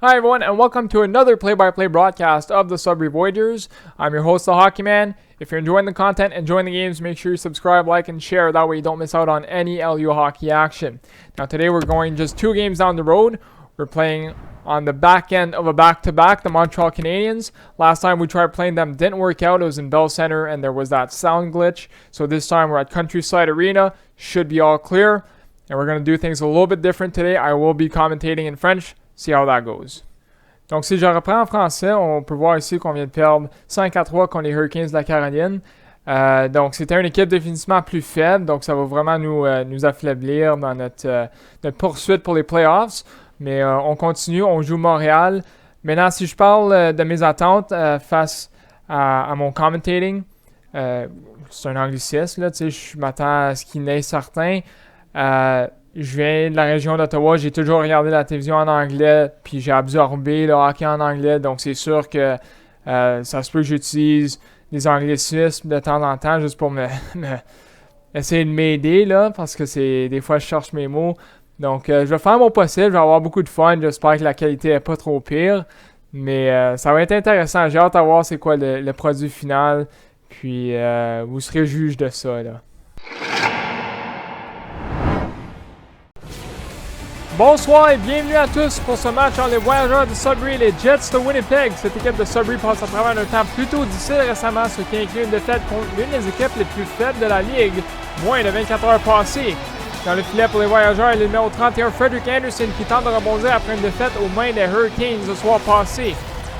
Hi everyone, and welcome to another play-by-play broadcast of the Sudbury Voyagers. I'm your host, The Hockey Man. If you're enjoying the content, enjoying the games, make sure you subscribe, like, and share. That way you don't miss out on any LU hockey action. Now today we're going just 2 games down the road. We're playing on the back end of a back-to-back, the Montreal Canadiens. Last time we tried playing them, didn't work out. It was in Bell Center, and there was that sound glitch. So this time we're at Countryside Arena. Should be all clear. And we're going to do things a little bit different today. I will be commentating in French. See how that goes. Donc, si je reprends en français, on peut voir ici qu'on vient de perdre 5-3 contre les Hurricanes de la Caroline. Donc, c'était une équipe définitivement plus faible. Donc, ça va vraiment nous affaiblir dans notre poursuite pour les playoffs. Mais on continue, on joue Montréal. Maintenant, si je parle de mes attentes face à mon commentating, c'est un anglicisme, là, je m'attends à ce qu'il n'ait certains. Je viens de la région d'Ottawa, j'ai toujours regardé la télévision en anglais, puis j'ai absorbé le hockey en anglais, donc c'est sûr que ça se peut que j'utilise des anglicismes de temps en temps juste pour essayer de m'aider, là, parce que des fois je cherche mes mots. Donc je vais faire mon possible, je vais avoir beaucoup de fun, j'espère que la qualité n'est pas trop pire, mais ça va être intéressant, j'ai hâte à voir c'est quoi le produit final, puis vous serez juge de ça, là. Bonsoir et bienvenue à tous pour ce match entre les Voyageurs de Sudbury et les Jets de Winnipeg. Cette équipe de Sudbury passe à travers un temps plutôt difficile récemment, ce qui inclut une défaite contre l'une des équipes les plus faibles de la Ligue, moins de 24 heures passées. Dans le filet pour les Voyageurs, il est le numéro 31 Frederick Anderson qui tente de rebondir après une défaite aux mains des Hurricanes le soir passé.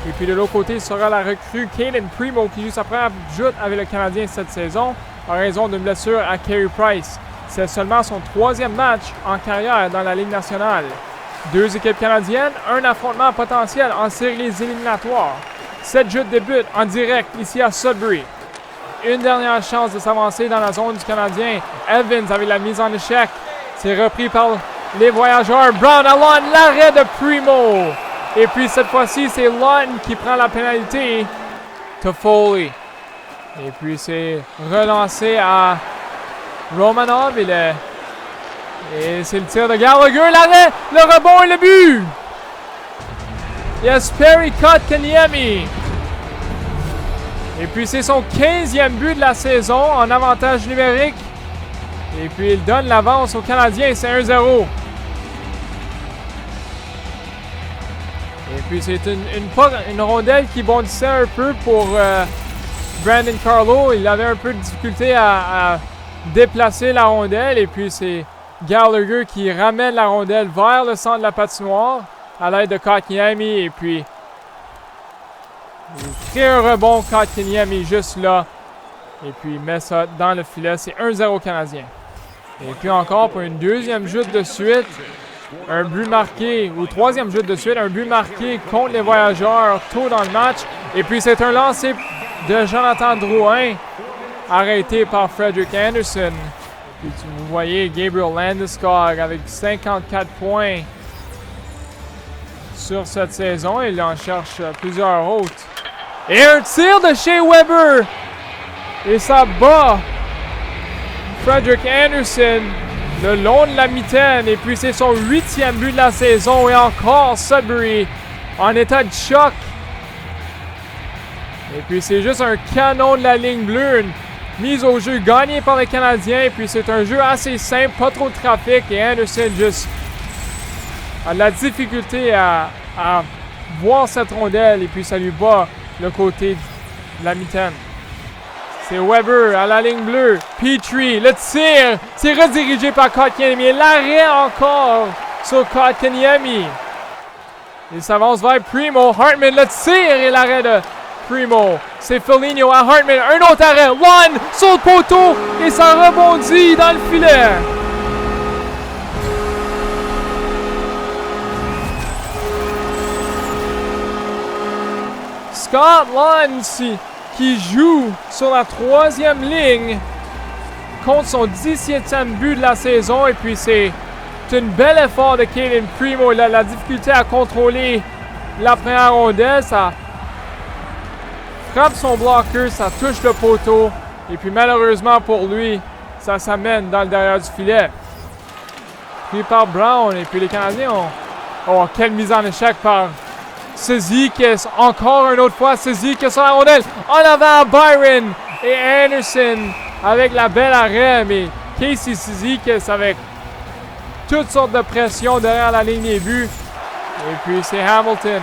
Et puis de l'autre côté, il sera la recrue Cayden Primo qui joue sa première joute avec le Canadien cette saison en raison d'une blessure à Carey Price. C'est seulement son 3e match en carrière dans la Ligue nationale. 2 équipes canadiennes, un affrontement potentiel en séries éliminatoires. 7 jeux débutent en direct ici à Sudbury. Une dernière chance de s'avancer dans la zone du Canadien. Evans avec la mise en échec. C'est repris par les Voyageurs. Brown à Lund, l'arrêt de Primo. Et puis cette fois-ci, c'est Lund qui prend la pénalité. Toffoli. Et puis c'est relancé à Romanov et c'est le tir de Gallagher, l'arrêt, le rebond et le but! Jesperi Kotkaniemi. Et puis c'est son 15e but de la saison en avantage numérique. Et puis il donne l'avance aux Canadiens, c'est 1-0. Et puis c'est une rondelle qui bondissait un peu pour Brandon Carlo. Il avait un peu de difficulté à déplacer la rondelle et puis c'est Gallagher qui ramène la rondelle vers le centre de la patinoire à l'aide de Kotkaniemi et puis il crée un rebond Kotkaniemi juste là et puis il met ça dans le filet, c'est 1-0 Canadien. Et puis encore pour une deuxième joute de suite, un but marqué, ou 3e joute de suite, un but marqué contre les Voyageurs tôt dans le match et puis c'est un lancer de Jonathan Drouin arrêté par Frederick Anderson. Puis vous voyez Gabriel Landeskog avec 54 points sur cette saison. Il en cherche plusieurs autres. Et un tir de Shea Weber. Et ça bat Frederick Anderson le long de la mitaine. Et puis c'est son 8e but de la saison. Et encore Sudbury en état de choc. Et puis c'est juste un canon de la ligne bleue. Une mise au jeu gagnée par les Canadiens. Et puis c'est un jeu assez simple, pas trop de trafic. Et Anderson juste a de la difficulté à voir cette rondelle. Et puis ça lui bat le côté de la mitaine. C'est Weber à la ligne bleue. Petrie, le tir. C'est redirigé par Kotkaniemi. L'arrêt encore sur Kotkaniemi. Il s'avance vers Primo. Hartman, le tir et l'arrêt de Primo. C'est Foligno à Hartman. Un autre arrêt. Lund sur le poteau. Et ça rebondit dans le filet. Scott Lund qui joue sur la 3e ligne contre son 17e but de la saison. Et puis c'est un bel effort de Cayden Primo. Il a la difficulté à contrôler la première rondelle. Ça frappe son bloqueur, ça touche le poteau. Et puis malheureusement pour lui, ça s'amène dans le derrière du filet. Pris par Brown. Et puis les Canadiens ont... Oh, quelle mise en échec par Cizikas, encore une autre fois, Cizikas sur la rondelle. En avant, Byron et Anderson avec la belle arrêt, mais Casey Cizikas avec toutes sortes de pression derrière la ligne des buts. Et puis c'est Hamilton.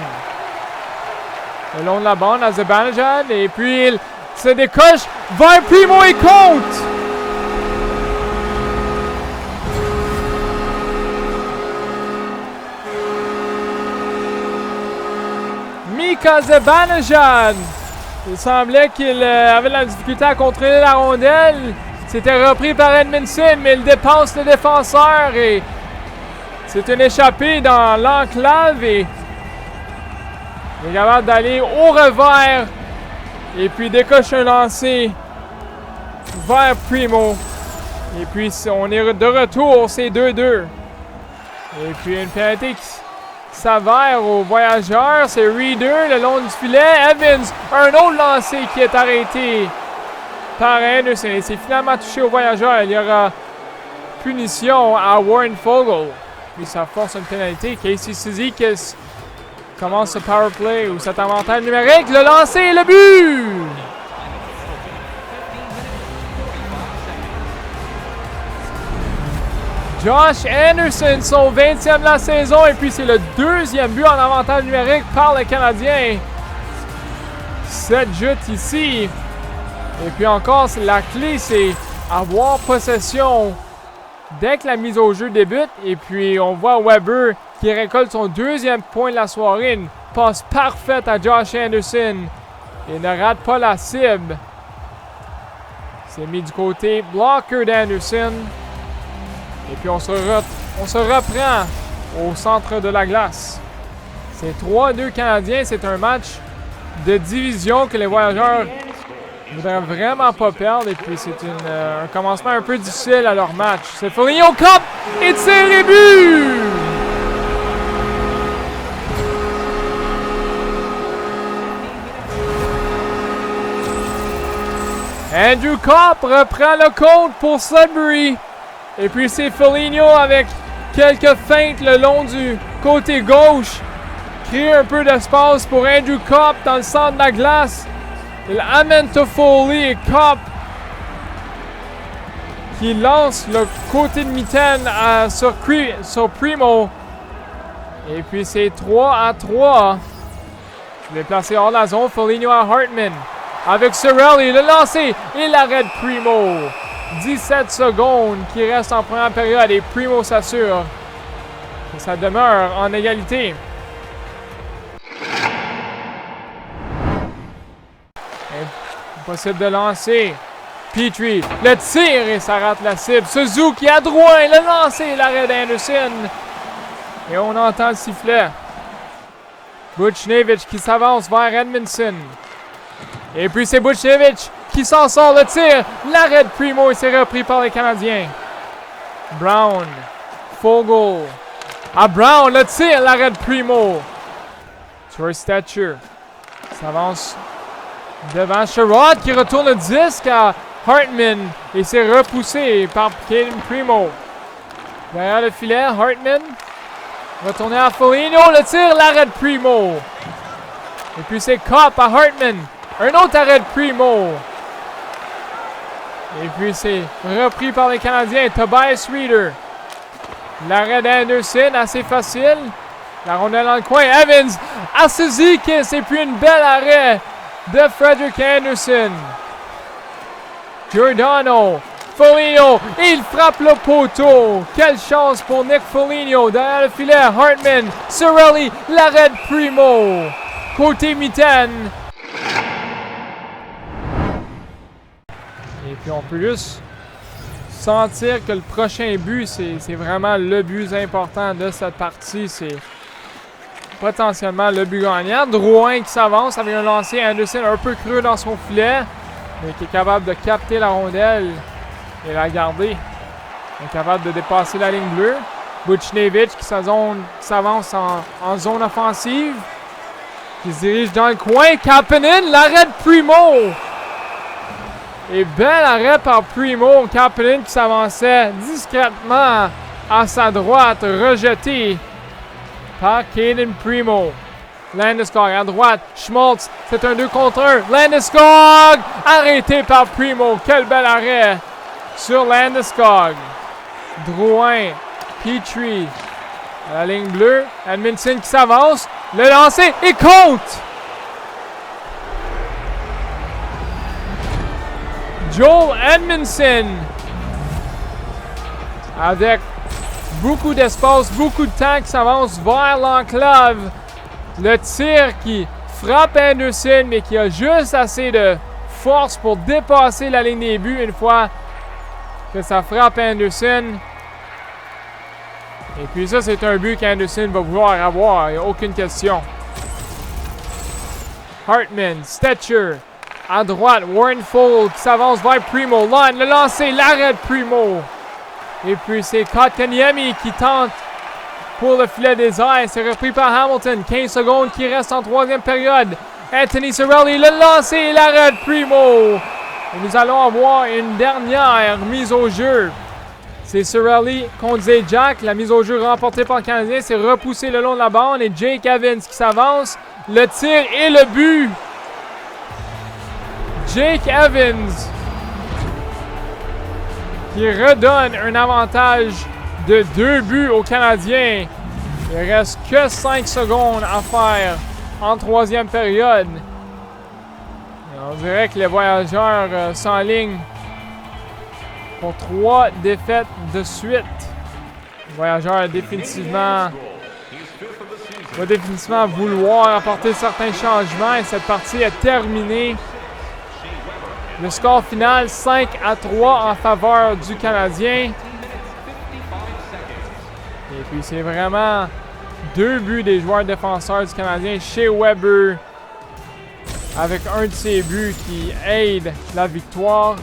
Le long de la bande à Zibanejad. Et puis il se décoche vers Primo et compte! Mika Zibanejad. Il semblait qu'il avait de la difficulté à contrôler la rondelle. C'était repris par Edmondson, mais il dépasse le défenseur et c'est une échappée dans l'enclave et il est capable d'aller au revers et puis décoche un lancer vers Primo. Et puis on est de retour, c'est 2-2. Et puis une pénalité qui s'avère aux voyageurs, c'est Reader le long du filet. Evans, un autre lancer qui est arrêté par Anderson. Et c'est finalement touché aux voyageurs. Il y aura punition à Warren Fogle. Puis ça force une pénalité. Casey Cizikas commence ce power play ou cet avantage numérique. Le lancer et le but! Josh Anderson, son 20e de la saison. Et puis c'est le deuxième but en avantage numérique par le Canadien. Cette jute ici. Et puis encore, la clé, c'est avoir possession dès que la mise au jeu débute. Et puis on voit Weber qui récolte son deuxième point de la soirée. Une passe parfaite à Josh Anderson. Et ne rate pas la cible. C'est mis du côté blocker d'Anderson. Et puis on se reprend au centre de la glace. C'est 3-2 Canadiens. C'est un match de division que les voyageurs ne voudraient vraiment pas perdre. Et puis c'est un commencement un peu difficile à leur match. C'est Foligno Cup et tire les buts! Andrew Copp reprend le compte pour Sudbury. Et puis c'est Foligno avec quelques feintes le long du côté gauche. Crée un peu d'espace pour Andrew Copp dans le centre de la glace. Il amène Toffoli et Copp qui lance le côté de mitaine sur Primo. Et puis c'est 3-3. Je vais placer hors la zone. Foligno à Hartman. Avec Cirelli, le lancer et l'arrêt de Primo. 17 secondes qui restent en première période et Primo s'assure que ça demeure en égalité. Impossible de lancer. Petrie, le tir et ça rate la cible. Suzuki à droite, le lancer et l'arrêt d'Anderson. Et on entend le sifflet. Buchnevich qui s'avance vers Edmondson. Et puis c'est Buchnevich qui s'en sort, le tir, l'arrêt de Primo et c'est repris par les Canadiens. Brown, Fogle, à Brown, le tir, l'arrêt de Primo. Troy Stetcher s'avance devant Sherrod qui retourne le disque à Hartman et c'est repoussé par Caden Primo. Derrière le filet, Hartman, retourné à Foligno, le tir, l'arrêt de Primo. Et puis c'est Copp à Hartman, un autre arrêt de Primo. Et puis c'est repris par les Canadiens. Tobias Reader. L'arrêt d'Anderson, assez facile. La rondelle dans le coin. Evans à Cizikas. Et puis une belle arrêt de Frederik Anderson. Giordano. Foligno. Et il frappe le poteau. Quelle chance pour Nick Foligno. Derrière le filet. Hartman. Cirelli. L'arrêt de Primo. Côté mitaine. Et puis on peut juste sentir que le prochain but, c'est vraiment le but important de cette partie. C'est potentiellement le but gagnant. Drouin qui s'avance avec un lancer. Anderson un peu creux dans son filet, mais qui est capable de capter la rondelle et la garder. Incapable de dépasser la ligne bleue. Buchnevich qui s'avance en zone offensive. Qui se dirige dans le coin. Kapanen, l'arrêt de Primo. Et bel arrêt par Primo. Kapanen qui s'avançait discrètement à sa droite, rejeté par Caden Primo. Landeskog à droite. Schmaltz, c'est un 2 contre 1. Landeskog, arrêté par Primo. Quel bel arrêt sur Landeskog. Drouin, Petrie à la ligne bleue. Edmondson qui s'avance. Le lancer et compte! Joel Edmondson avec beaucoup d'espace, beaucoup de temps qui s'avance vers l'enclave. Le tir qui frappe Anderson, mais qui a juste assez de force pour dépasser la ligne des buts une fois que ça frappe Anderson. Et puis ça, c'est un but qu'Anderson va vouloir avoir, il n'y a aucune question. Hartman, Stetcher, à droite, Warren Fogle qui s'avance vers Primo. Line, le lancer, l'arrêt de Primo. Et puis c'est Kotkaniemi qui tente pour le filet des airs. C'est repris par Hamilton. 15 secondes qui restent en troisième période. Anthony Cirelli, le lancer et l'arrêt de Primo. Et nous allons avoir une dernière mise au jeu. C'est Cirelli contre Zajac. La mise au jeu remportée par le Canadien. C'est repoussé le long de la bande. Et Jake Evans qui s'avance. Le tir et le but. Jake Evans qui redonne un avantage de 2 buts aux Canadiens. Il ne reste que 5 secondes à faire en troisième période. Et on dirait que les Voyageurs s'enlignent pour 3 défaites de suite. Les Voyageurs va définitivement vouloir apporter certains changements et cette partie est terminée. Le score final 5-3 en faveur du Canadien. Et puis c'est vraiment 2 buts des joueurs défenseurs du Canadien. Shea Weber avec un de ses buts qui aide la victoire.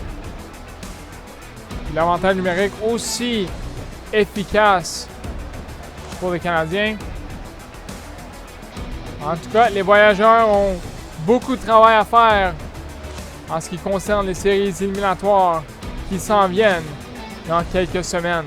L'avantage numérique aussi efficace pour les Canadiens. En tout cas, les Voyageurs ont beaucoup de travail à faire en ce qui concerne les séries éliminatoires qui s'en viennent dans quelques semaines.